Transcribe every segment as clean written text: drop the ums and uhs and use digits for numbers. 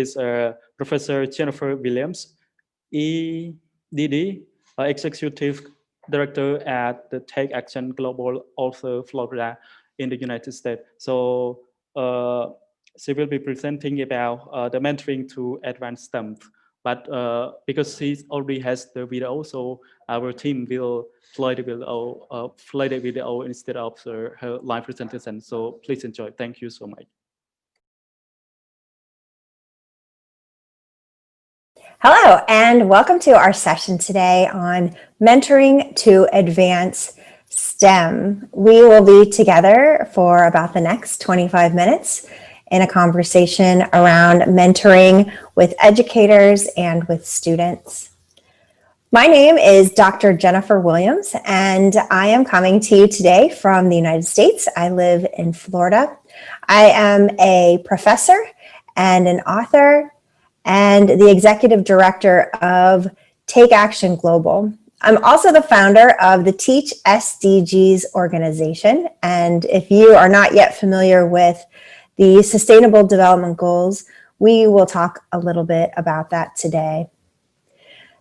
is Professor Jennifer Williams, EDD, Executive Director at the Take Action Global Author Florida in the United States. So she will be presenting about the mentoring to advanced STEM. But because she already has the video, so our team will play the video instead of her live presentation. So please enjoy. Thank you so much. Hello, and welcome to our session today on mentoring to advance STEM. We will be together for about the next 25 minutes in a conversation around mentoring with educators and with students. My name is Dr. Jennifer Williams, and I am coming to you today from the United States. I live in Florida. I am a professor and an author and the executive director of Take Action Global. I'm also the founder of the Teach SDGs organization. And if you are not yet familiar with the Sustainable Development Goals, we will talk a little bit about that today.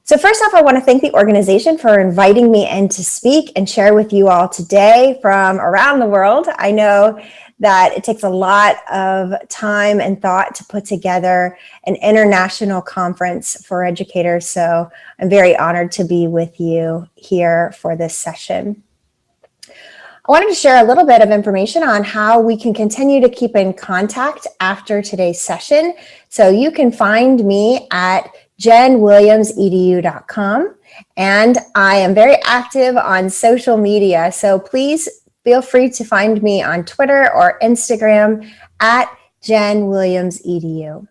So first off, I want to thank the organization for inviting me in to speak and share with you all today from around the world. I know that it takes a lot of time and thought to put together an international conference for educators, so I'm very honored to be with you here for this session. I wanted to share a little bit of information on how we can continue to keep in contact after today's session. So you can find me at jenwilliamsedu.com, and I am very active on social media, so please feel free to find me on Twitter or Instagram at jenwilliamsedu.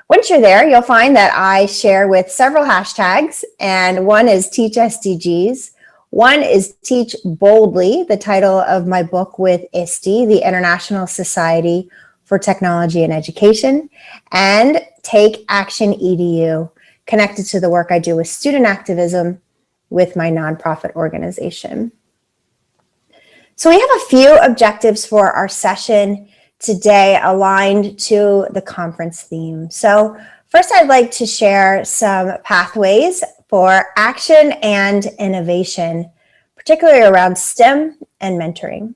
Once you're there, you'll find that I share with several hashtags, and one is Teach SDGs, one is Teach Boldly, the title of my book with ISTE, the International Society for Technology and Education, and Take Action EDU, connected to the work I do with student activism with my nonprofit organization. So we have a few objectives for our session today aligned to the conference theme. So first, I'd like to share some pathways for action and innovation, particularly around STEM and mentoring.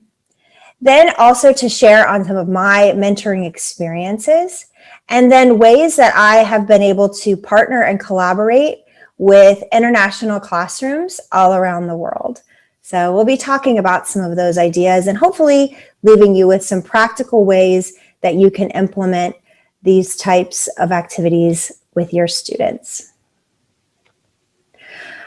Then also to share on some of my mentoring experiences, and then ways that I have been able to partner and collaborate with international classrooms all around the world. So we'll be talking about some of those ideas and hopefully leaving you with some practical ways that you can implement these types of activities with your students.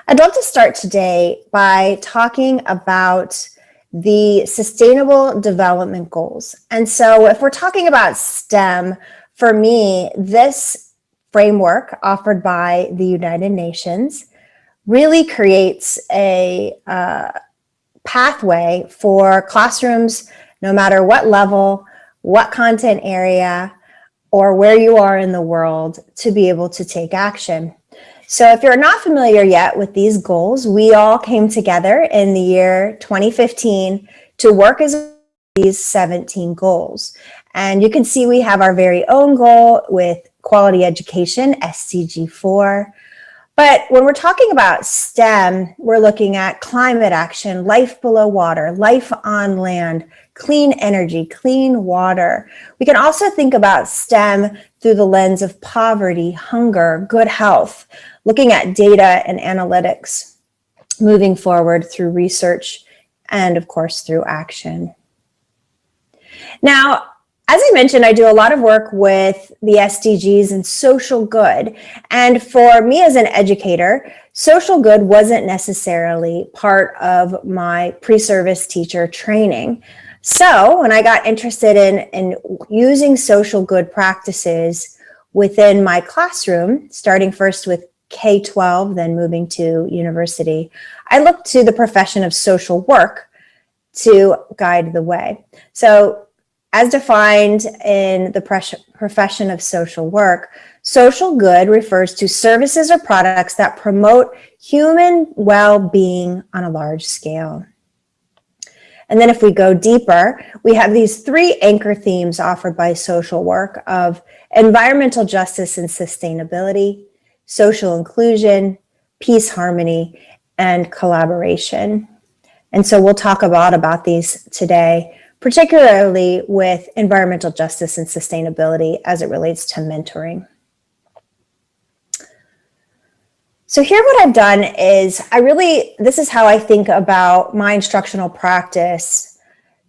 I'd love to start today by talking about the Sustainable Development Goals. And so if we're talking about STEM, for me, this framework offered by the United Nations really creates a pathway for classrooms, no matter what level, what content area, or where you are in the world, to be able to take action. So if you're not familiar yet with these goals, we all came together in the year 2015 to work as these 17 goals. And you can see we have our very own goal with quality education, SDG 4. But when we're talking about STEM, we're looking at climate action, life below water, life on land, clean energy, clean water. We can also think about STEM through the lens of poverty, hunger, good health, looking at data and analytics, moving forward through research, and of course through action. Now, as I mentioned, I do a lot of work with the SDGs and social good. And for me as an educator, social good wasn't necessarily part of my pre-service teacher training. So when I got interested in using social good practices within my classroom, starting first with K-12, then moving to university, I looked to the profession of social work to guide the way. So as defined in the profession of social work, social good refers to services or products that promote human well-being on a large scale. And then if we go deeper, we have these 3 anchor themes offered by social work of environmental justice and sustainability, social inclusion, peace, harmony, and collaboration. And so we'll talk a lot about these today, particularly with environmental justice and sustainability as it relates to mentoring. So here what I've done is this is how I think about my instructional practice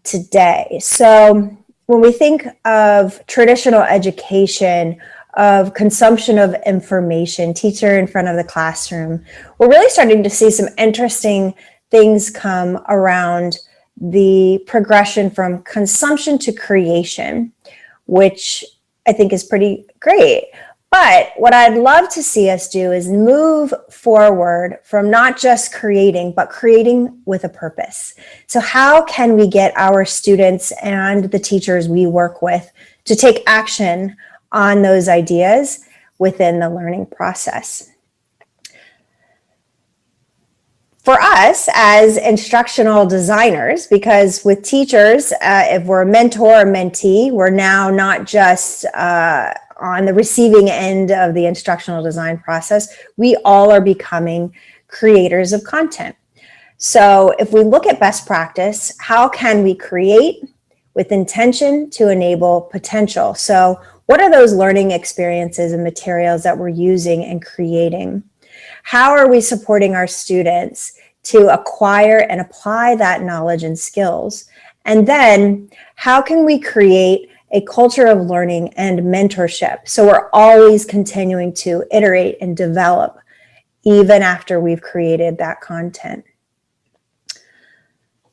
today. So when we think of traditional education, of consumption of information, teacher in front of the classroom, we're really starting to see some interesting things come around the progression from consumption to creation, which I think is pretty great. But what I'd love to see us do is move forward from not just creating, but creating with a purpose. So how can we get our students and the teachers we work with to take action on those ideas within the learning process? For us as instructional designers, because with teachers, if we're a mentor or mentee, we're now not just on the receiving end of the instructional design process, we all are becoming creators of content. So if we look at best practice, how can we create with intention to enable potential? So what are those learning experiences and materials that we're using and creating? How are we supporting our students to acquire and apply that knowledge and skills? And then how can we create a culture of learning and mentorship so we're always continuing to iterate and develop even after we've created that content?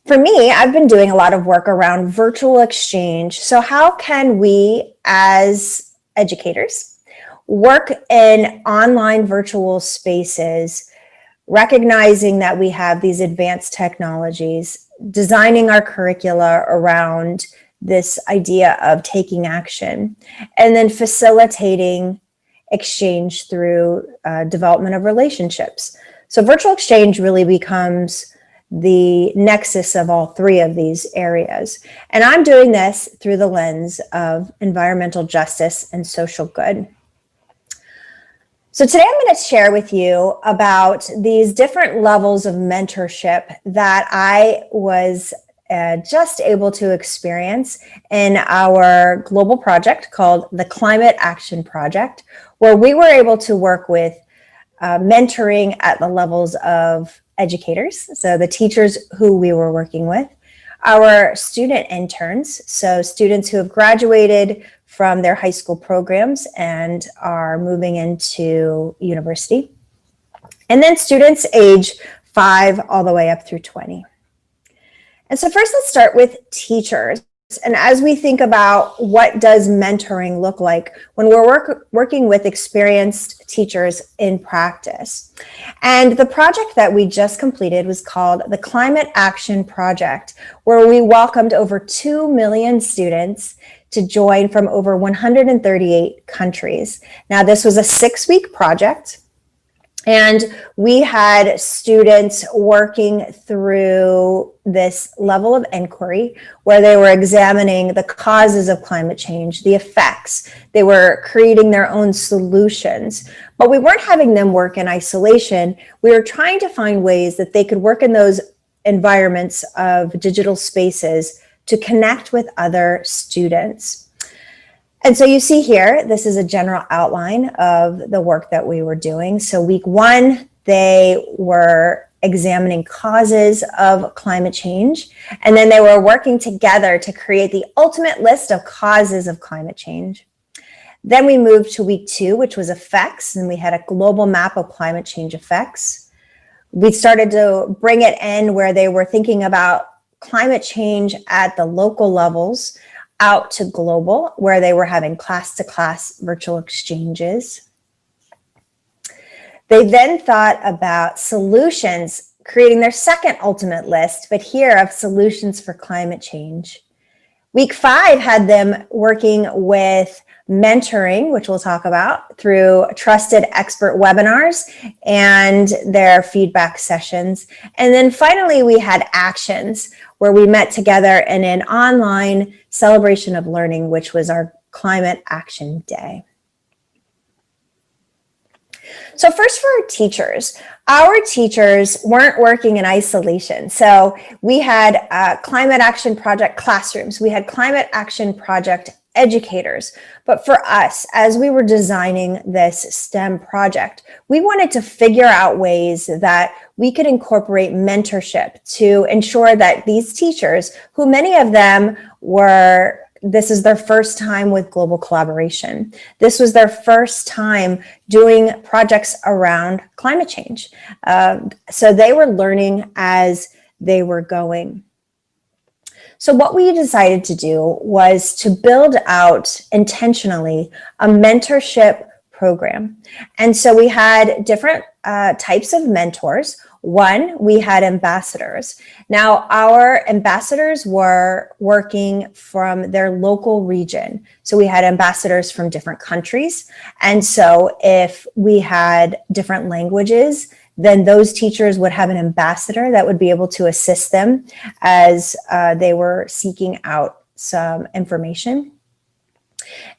For me, I've been doing a lot of work around virtual exchange. So how can we as educators work in online virtual spaces, recognizing that we have these advanced technologies, designing our curricula around this idea of taking action, and then facilitating exchange through development of relationships. So virtual exchange really becomes the nexus of all 3 of these areas. And I'm doing this through the lens of environmental justice and social good. So today I'm going to share with you about these different levels of mentorship that I was just able to experience in our global project called the Climate Action Project, where we were able to work with mentoring at the levels of educators, so the teachers who we were working with, our student interns, so students who have graduated from their high school programs and are moving into university, and then students age 5 all the way up through 20. And so first, let's start with teachers. And as we think about what does mentoring look like when we're working with experienced teachers in practice. And the project that we just completed was called the Climate Action Project, where we welcomed over 2 million students to join from over 138 countries. Now, this was a 6-week project. And we had students working through this level of inquiry where they were examining the causes of climate change, the effects. They were creating their own solutions, but we weren't having them work in isolation. We were trying to find ways that they could work in those environments of digital spaces to connect with other students. And so you see here, this is a general outline of the work that we were doing. So week 1, they were examining causes of climate change, and then they were working together to create the ultimate list of causes of climate change. Then we moved to week 2, which was effects, and we had a global map of climate change effects. We started to bring it in where they were thinking about climate change at the local levels, out to global, where they were having class-to-class virtual exchanges. They then thought about solutions, creating their second ultimate list, but here of solutions for climate change. Week 5 had them working with mentoring, which we'll talk about, through trusted expert webinars and their feedback sessions. And then finally, we had actions, where we met together in an online celebration of learning, which was our Climate Action Day. So first, for our teachers weren't working in isolation. So we had climate action project classrooms, we had climate action project educators. But for us, as we were designing this STEM project, we wanted to figure out ways that we could incorporate mentorship to ensure that these teachers, who many of them this is their first time with global collaboration. This was their first time doing projects around climate change. So they were learning as they were going. So what we decided to do was to build out intentionally a mentorship program. And so we had different types of mentors. One, we had ambassadors. Now, our ambassadors were working from their local region. So we had ambassadors from different countries. And so if we had different languages, then those teachers would have an ambassador that would be able to assist them as they were seeking out some information.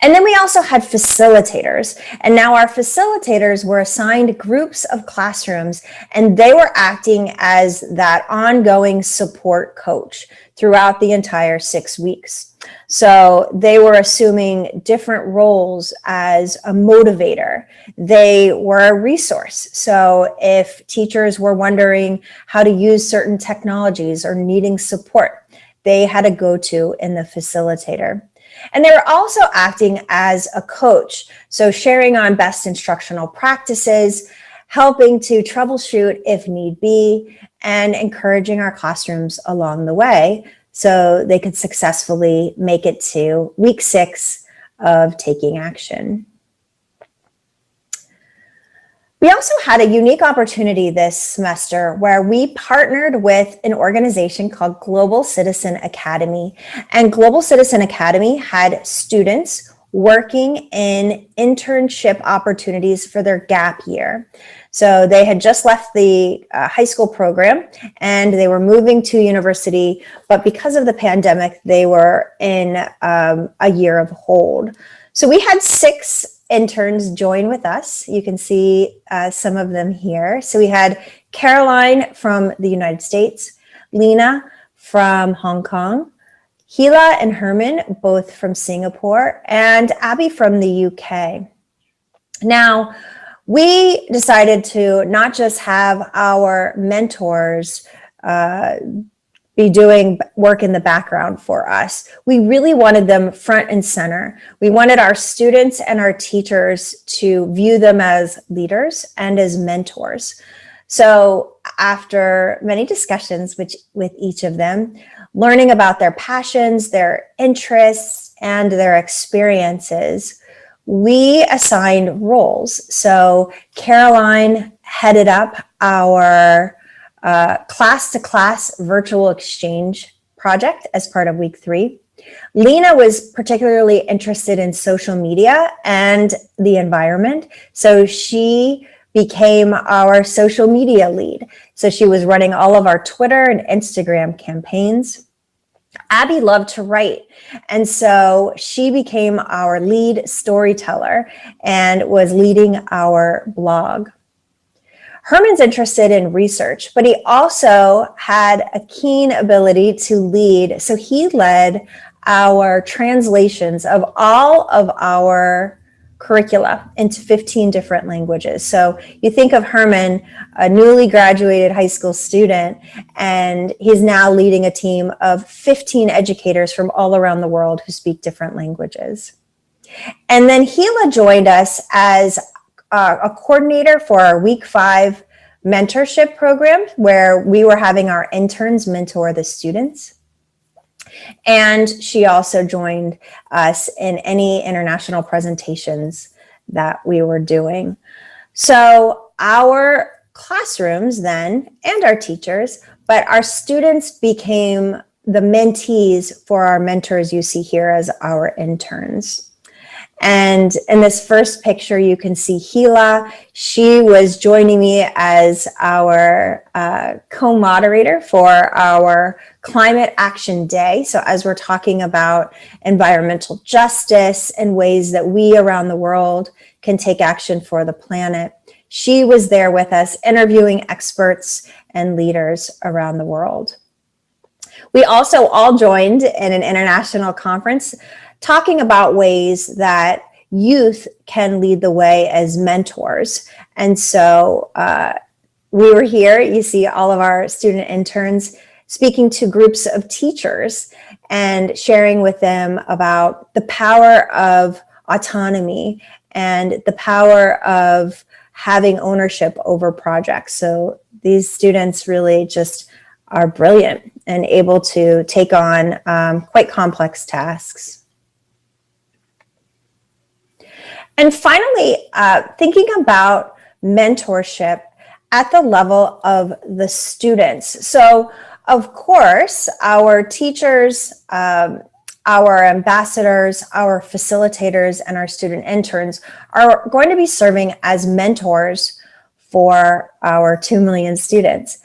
And then we also had facilitators. And now our facilitators were assigned groups of classrooms, and they were acting as that ongoing support coach throughout the entire 6 weeks. So they were assuming different roles as a motivator. They were a resource. So if teachers were wondering how to use certain technologies or needing support, they had a go-to in the facilitator. And they were also acting as a coach, so sharing on best instructional practices, helping to troubleshoot if need be, and encouraging our classrooms along the way so they could successfully make it to week 6 of taking action. We also had a unique opportunity this semester where we partnered with an organization called Global Citizen Academy. And Global Citizen Academy had students working in internship opportunities for their gap year. So they had just left the high school program and they were moving to university, but because of the pandemic, they were in a year of hold. So we had 6 interns join with us. You can see some of them here. So we had Caroline from the United States, Lena from Hong Kong, Hila and Herman, both from Singapore, and Abby from the UK. Now, we decided to not just have our mentors be doing work in the background for us. We really wanted them front and center. We wanted our students and our teachers to view them as leaders and as mentors. So after many discussions with each of them, learning about their passions, their interests, and their experiences, we assigned roles. So Caroline headed up our class-to-class virtual exchange project as part of week 3. Lena was particularly interested in social media and the environment, so she became our social media lead. So she was running all of our Twitter and Instagram campaigns. Abby loved to write, and so she became our lead storyteller and was leading our blog. Herman's interested in research, but he also had a keen ability to lead. So he led our translations of all of our curricula into 15 different languages. So you think of Herman, a newly graduated high school student, and he's now leading a team of 15 educators from all around the world who speak different languages. And then Hila joined us as a coordinator for our week 5 mentorship program, where we were having our interns mentor the students. And she also joined us in any international presentations that we were doing. So our classrooms then, and our teachers, but our students became the mentees for our mentors you see here as our interns. And in this first picture, you can see Gila. She was joining me as our co-moderator for our Climate Action Day. So as we're talking about environmental justice and ways that we around the world can take action for the planet, she was there with us interviewing experts and leaders around the world. We also all joined in an international conference talking about ways that youth can lead the way as mentors. And so we were here, you see all of our student interns speaking to groups of teachers and sharing with them about the power of autonomy and the power of having ownership over projects. So these students really just are brilliant and able to take on quite complex tasks. And finally, thinking about mentorship at the level of the students. So of course, our teachers, our ambassadors, our facilitators, and our student interns are going to be serving as mentors for our 2 million students.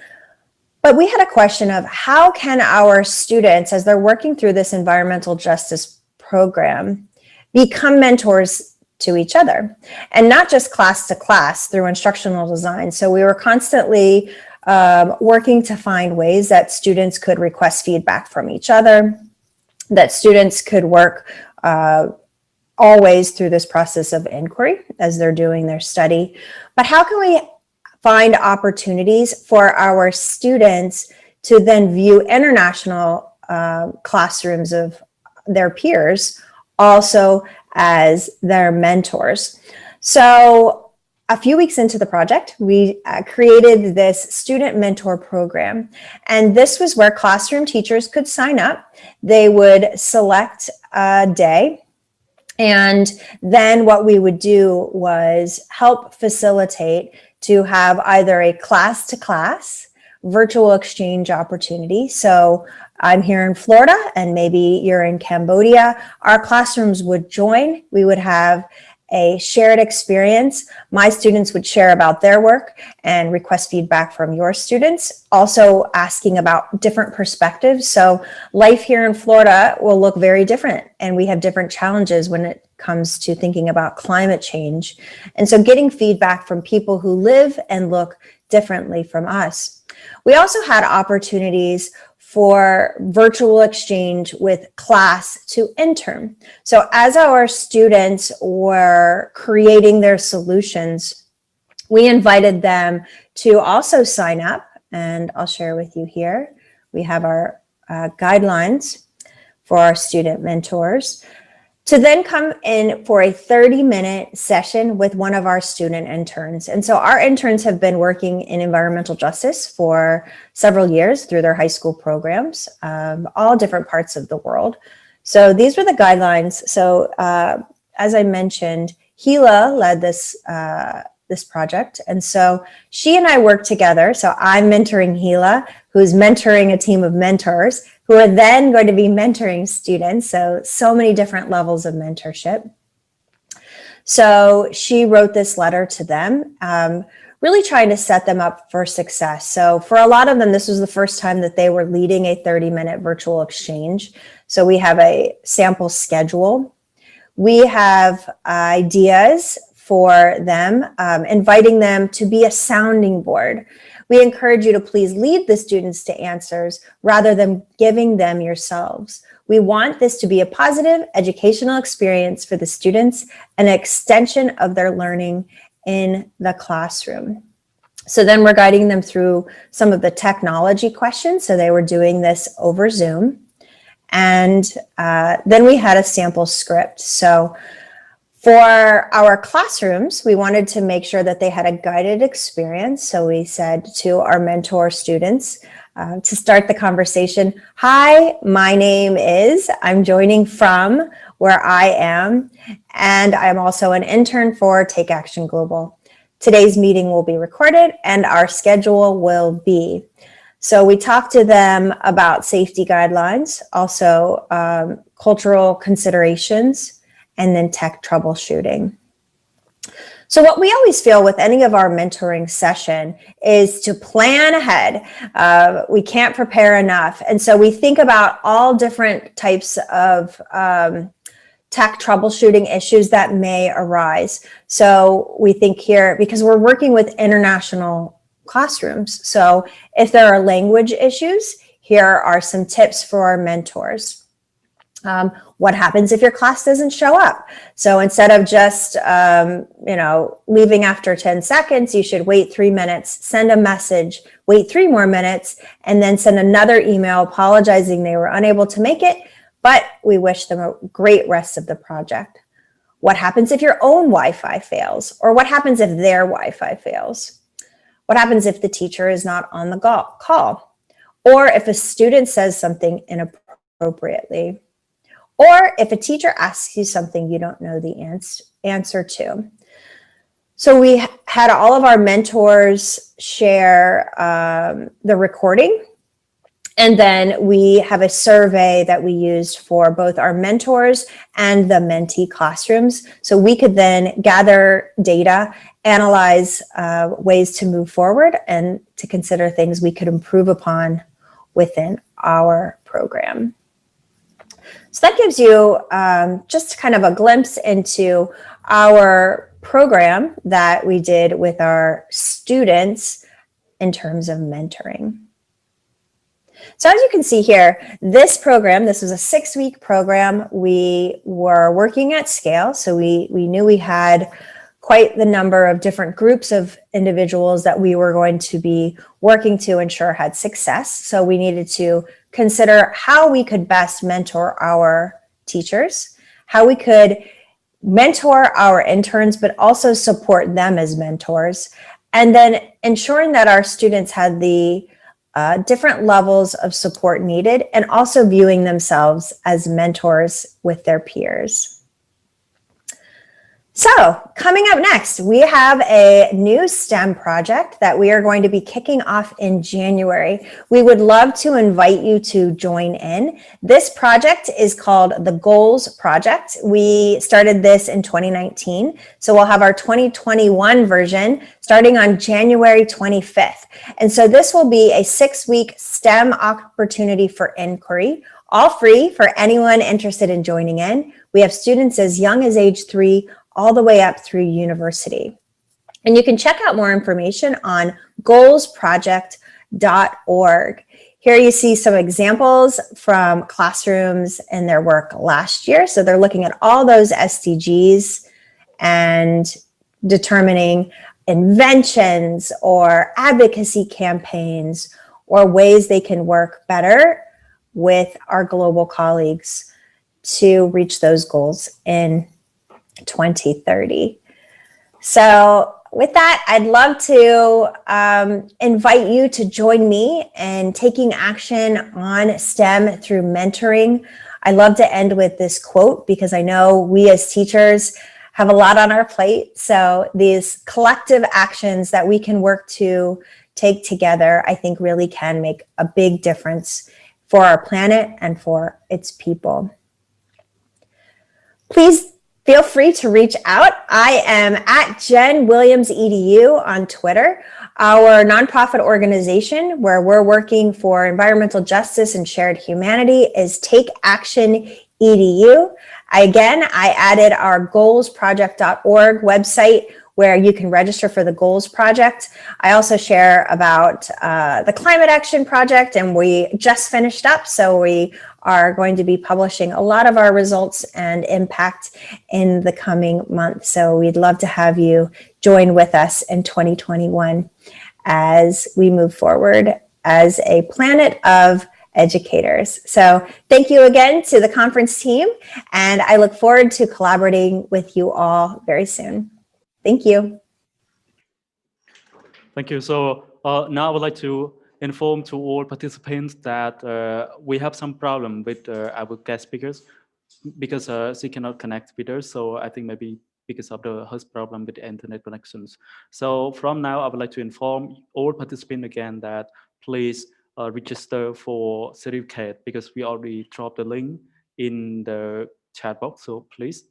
But we had a question of how can our students, as they're working through this environmental justice program, become mentors to each other, and not just class to class through instructional design. So we were constantly working to find ways that students could request feedback from each other, that students could work always through this process of inquiry as they're doing their study. But how can we find opportunities for our students to then view international classrooms of their peers also as their mentors? So a few weeks into the project, we created this student mentor program. And this was where classroom teachers could sign up. They would select a day. And then what we would do was help facilitate to have either a class-to-class virtual exchange opportunity. So I'm here in Florida and maybe you're in Cambodia. Our classrooms would join. We would have a shared experience. My students would share about their work and request feedback from your students, also asking about different perspectives. So life here in Florida will look very different, and we have different challenges when it comes to thinking about climate change. And so getting feedback from people who live and look differently from us. We also had opportunities for virtual exchange with class to intern. So as our students were creating their solutions, we invited them to also sign up, and I'll share with you here. We have our guidelines for our student mentors to then come in for a 30-minute session with one of our student interns. And so our interns have been working in environmental justice for several years through their high school programs, all different parts of the world. So these were the guidelines. So as I mentioned, Gila led this project. And so she and I worked together. So I'm mentoring Gila, who's mentoring a team of mentors who are then going to be mentoring students. So many different levels of mentorship. So she wrote this letter to them, really trying to set them up for success. So for a lot of them, this was the first time that they were leading a 30-minute virtual exchange. So we have a sample schedule. We have ideas for them, inviting them to be a sounding board. We encourage you to please lead the students to answers rather than giving them yourselves. We want this to be a positive educational experience for the students, an extension of their learning in the classroom. So then we're guiding them through some of the technology questions. So they were doing this over Zoom. And then we had a sample script. So for our classrooms, we wanted to make sure that they had a guided experience. So we said to our mentor students to start the conversation, "Hi, my name is, I'm joining from where I am, and I'm also an intern for Take Action Global. Today's meeting will be recorded and our schedule will be." So we talked to them about safety guidelines, also cultural considerations, and then tech troubleshooting. So what we always feel with any of our mentoring session is to plan ahead. We can't prepare enough. And so we think about all different types of tech troubleshooting issues that may arise. So we think here, because we're working with international classrooms, so if there are language issues, here are some tips for our mentors. What happens if your class doesn't show up? So instead of just, leaving after 10 seconds, you should wait 3 minutes, send a message, wait 3 more minutes, and then send another email apologizing they were unable to make it, but we wish them a great rest of the project. What happens if your own Wi-Fi fails? Or what happens if their Wi-Fi fails? What happens if the teacher is not on the call? Or if a student says something inappropriately? Or if a teacher asks you something you don't know the answer to. So we had all of our mentors share the recording. And then we have a survey that we used for both our mentors and the mentee classrooms. So we could then gather data, analyze ways to move forward, and to consider things we could improve upon within our program. So that gives you just kind of a glimpse into our program that we did with our students in terms of mentoring. So as you can see here, this program, this was a 6-week program. We were working at scale. So we knew we had quite the number of different groups of individuals that we were going to be working to ensure had success. So we needed to consider how we could best mentor our teachers, how we could mentor our interns, but also support them as mentors, and then ensuring that our students had the different levels of support needed, and also viewing themselves as mentors with their peers. So coming up next, we have a new STEM project that we are going to be kicking off in January. We would love to invite you to join in. This project is called the Goals Project. We started this in 2019. So we'll have our 2021 version starting on January 25th. And so this will be a 6-week STEM opportunity for inquiry, all free for anyone interested in joining in. We have students as young as age 3 all the way up through university. And you can check out more information on goalsproject.org. Here you see some examples from classrooms and their work last year. So they're looking at all those SDGs and determining inventions or advocacy campaigns or ways they can work better with our global colleagues to reach those goals in 2030. So with that, I'd love to invite you to join me in taking action on STEM through mentoring. I love to end with this quote because I know we as teachers have a lot on our plate. So these collective actions that we can work to take together, I think really can make a big difference for our planet and for its people. Please feel free to reach out. I am at Jen Williams EDU on Twitter. Our nonprofit organization where we're working for environmental justice and shared humanity is Take Action EDU. Again, I added our goalsproject.org website where you can register for the Goals Project. I also share about the Climate Action Project, and we just finished up, so we are going to be publishing a lot of our results and impact in the coming month. So we'd love to have you join with us in 2021 as we move forward as a planet of educators. So thank you again to the conference team, and I look forward to collaborating with you all very soon. Thank you. Thank you. So now I would like to inform to all participants that we have some problem with our guest speakers because she cannot connect with us. So I think maybe because of the host problem with the internet connections. So from now, I would like to inform all participants again that please register for certificate because we already dropped the link in the chat box. So please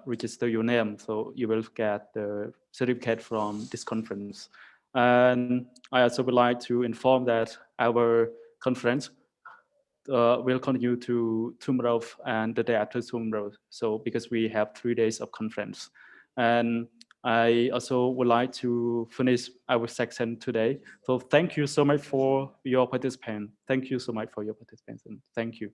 register your name, so you will get the certificate from this conference. And I also would like to inform that our conference will continue to tomorrow and the day after tomorrow. So because we have 3 days of conference, and I also would like to finish our section today. So thank you so much for your participation. Thank you so much for your participation. Thank you.